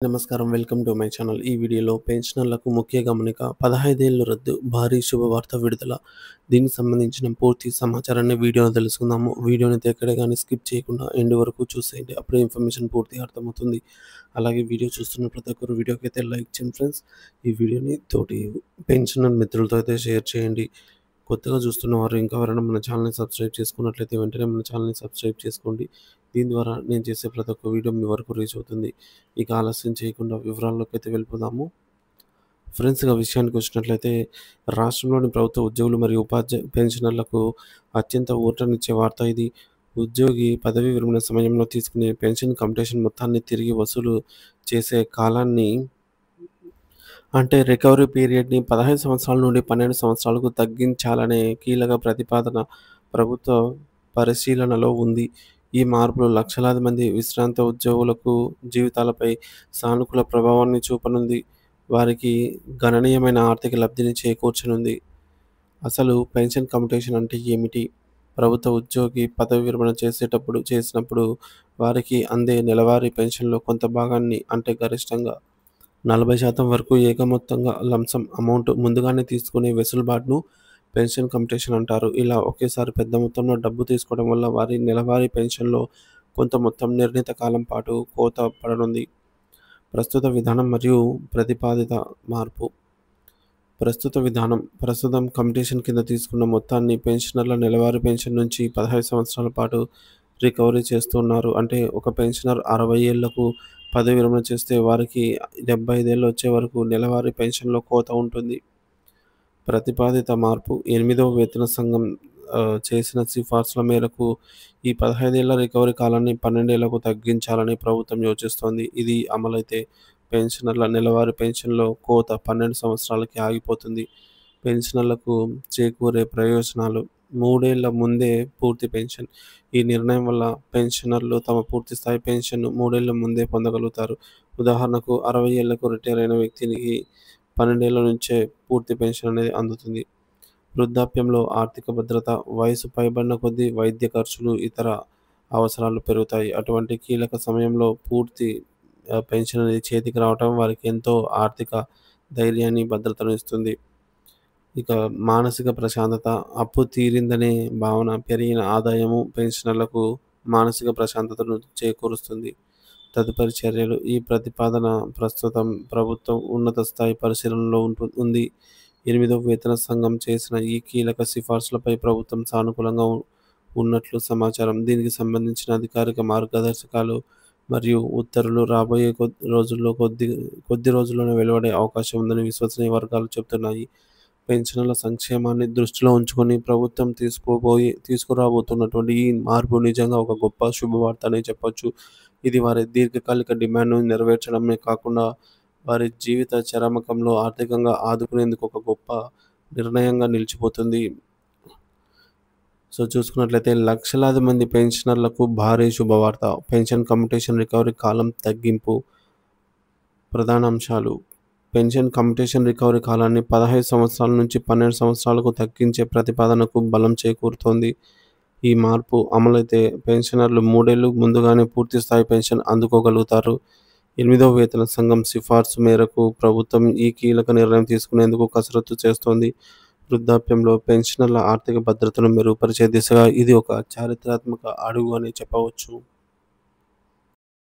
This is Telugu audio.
నమస్కారం. Welcome to my channel. ఈ వీడియోలో పెన్షనర్లకు ముఖ్య గమనిక 15 ఏళ్లు రద్దు, భారీ శుభవార్త విడుదల. దీనికి సంబంధించిన పూర్తి సమాచారాన్ని వీడియోలో తెలుసుకుందాము. వీడియోనైతే ఎక్కడ గాని స్కిప్ చేయకుండా ఎండ్ వరకు చూసేయండి. అప్పుడే ఇన్ఫర్మేషన్ పూర్తిగా అర్థమవుతుంది. అలాగే వీడియో చూస్తున్న ప్రతి ఒక్కరు వీడియోకైతే లైక్ చేయండి ఫ్రెండ్స్. ఈ వీడియోని తోటి పెన్షనర్ మిత్రులతో అయితే షేర్ చేయండి. కొత్తగా చూస్తున్న వారు ఇంకా ఎవరైనా మన ఛానల్‌ని సబ్స్క్రైబ్ చేసుకున్నట్లయితే వెంటనే మన ఛానల్‌ని సబ్స్క్రైబ్ చేసుకోండి. దీని ద్వారా నేను చేసే ప్రతి ఒక్క వీడియో మీ వరకు రీచ్ అవుతుంది. ఇక ఆలస్యం చేయకుండా వివరాల్లోకైతే వెళ్ళిపోదాము. ఫ్రెండ్స్, ఇక విషయానికి వచ్చినట్లయితే రాష్ట్రంలోని ప్రభుత్వ ఉద్యోగులు మరియు పెన్షనర్లకు అత్యంత ఊరటనిచ్చే వార్త ఇది. ఉద్యోగి పదవీ విరమణ సమయంలో తీసుకునే పెన్షన్ కంప్యూటేషన్ మొత్తాన్ని తిరిగి వసూలు చేసే కాలాన్ని, అంటే రికవరీ పీరియడ్‌ని 15 సంవత్సరాల నుండి 12 సంవత్సరాలకు తగ్గించాలనే కీలక ప్రతిపాదన ప్రభుత్వ పరిశీలనలో ఉంది. ఈ మార్పులు లక్షలాది మంది విశ్రాంత ఉద్యోగులకు జీవితాలపై సానుకూల ప్రభావాన్ని చూపనుంది. వారికి గణనీయమైన ఆర్థిక లబ్ధిని చేకూర్చనుంది. అసలు పెన్షన్ కంప్యూటేషన్ అంటే ఏమిటి? ప్రభుత్వ ఉద్యోగి పదవీ విరమణ చేసినప్పుడు వారికి అందే నెలవారీ పెన్షన్‌లో కొంత భాగాన్ని, అంటే గరిష్టంగా 40% వరకు ఏకమొత్తంగా లంసమ్ అమౌంట్ ముందుగానే తీసుకునే వెసులుబాటును పెన్షన్ కంప్యూటేషన్ అంటారు. ఇలా ఒకేసారి పెద్ద మొత్తంలో డబ్బు తీసుకోవడం వల్ల వారి నెలవారీ పెన్షన్‌లో కొంత మొత్తం నిర్ణీత కాలం పాటు కోత పడనుంది. ప్రస్తుత విధానం మరియు ప్రతిపాదిత మార్పు. ప్రస్తుతం కంప్యూటేషన్ కింద తీసుకున్న మొత్తాన్ని పెన్షనర్ల నెలవారీ పెన్షన్ నుంచి 15 సంవత్సరాల పాటు రికవరీ చేస్తున్నారు. అంటే ఒక పెన్షనర్ 60 ఏళ్లకు పదవీ విరమణ చేస్తే వారికి 75 ఏళ్ళు వచ్చే వరకు నెలవారీ పెన్షన్‌లో కోత ఉంటుంది. ప్రతిపాదిత మార్పు. 8వ వేతన సంఘం చేసిన సిఫార్సుల మేరకు ఈ 15 ఏళ్ల రికవరీ కాలాన్ని 12 ఏళ్లకు తగ్గించాలని ప్రభుత్వం యోచిస్తోంది. ఇది అమలైతే పెన్షనర్ల నెలవారీ పెన్షన్‌లో కోత 12 సంవత్సరాలకే ఆగిపోతుంది. పెన్షనర్లకు చేకూరే ప్రయోజనాలు. 3 ఏళ్ల ముందే పూర్తి పెన్షన్. ఈ నిర్ణయం వల్ల పెన్షనర్లు తమ పూర్తి స్థాయి పెన్షన్‌ను 3 ఏళ్ల ముందే పొందగలుగుతారు. ఉదాహరణకు 60 ఏళ్లకు రిటైర్ అయిన వ్యక్తికి 12 ఏళ్ల నుంచే పూర్తి పెన్షన్ అనేది అందుతుంది. వృద్ధాప్యంలో ఆర్థిక భద్రత. వయసు పైబడిన కొద్దీ వైద్య ఖర్చులు, ఇతర అవసరాలు పెరుగుతాయి. అటువంటి కీలక సమయంలో పూర్తి పెన్షన్ అనేది చేతికి రావటం వారికి ఎంతో ఆర్థిక ధైర్యాన్ని, భద్రతను ఇస్తుంది. ఇక మానసిక ప్రశాంతత. అప్పు తీరిందనే భావన, పెరిగిన ఆదాయము పెన్షనర్లకు మానసిక ప్రశాంతతను చేకూరుస్తుంది. తదుపరి చర్యలు. ఈ ప్రతిపాదన ప్రస్తుతం ప్రభుత్వం ఉన్నత స్థాయి పరిశీలనలో ఉంది. 8వ వేతన సంఘం చేసిన ఈ కీలక సిఫార్సులపై ప్రభుత్వం సానుకూలంగా ఉన్నట్లు సమాచారం. దీనికి సంబంధించిన అధికారిక మార్గదర్శకాలు మరియు ఉత్తర్వులు రాబోయే కొద్ది రోజుల్లోనే వెలువడే అవకాశం ఉందని విశ్వసనీయ వర్గాలు చెబుతున్నాయి. పెన్షనర్ల సంక్షేమాన్ని దృష్టిలో ఉంచుకొని ప్రభుత్వం తీసుకురాబోతున్నటువంటి ఈ మార్పు నిజంగా ఒక గొప్ప శుభవార్త అనే చెప్పొచ్చు. ఇది వారి దీర్ఘకాలిక డిమాండ్‌ను నెరవేర్చడమే కాకుండా వారి జీవిత చరమకంలో ఆర్థికంగా ఆదుకునేందుకు ఒక గొప్ప నిర్ణయంగా నిలిచిపోతుంది. చూసుకున్నట్లయితే లక్షలాది మంది పెన్షనర్లకు భారీ శుభవార్త. పెన్షన్ కంప్యూటేషన్ రికవరీ కాలం తగ్గింపు. ప్రధాన అంశాలు. పెన్షన్ కంప్యూటేషన్ రికవరీ కాలాన్ని 15 సంవత్సరాల నుంచి 12 సంవత్సరాలకు తగ్గించే ప్రతిపాదనకు బలం చేకూరుతోంది. ఈ మార్పు అమలైతే పెన్షనర్లు 3 ఏళ్లు ముందుగానే పూర్తి స్థాయి పెన్షన్ అందుకోగలుగుతారు. 8వ వేతన సంఘం సిఫార్సు మేరకు ప్రభుత్వం ఈ కీలక నిర్ణయం తీసుకునేందుకు కసరత్తు చేస్తోంది. వృద్ధాప్యంలో పెన్షనర్ల ఆర్థిక భద్రతను మెరుగుపరిచే దిశగా ఇది ఒక చారిత్రాత్మక అడుగు అని చెప్పవచ్చు.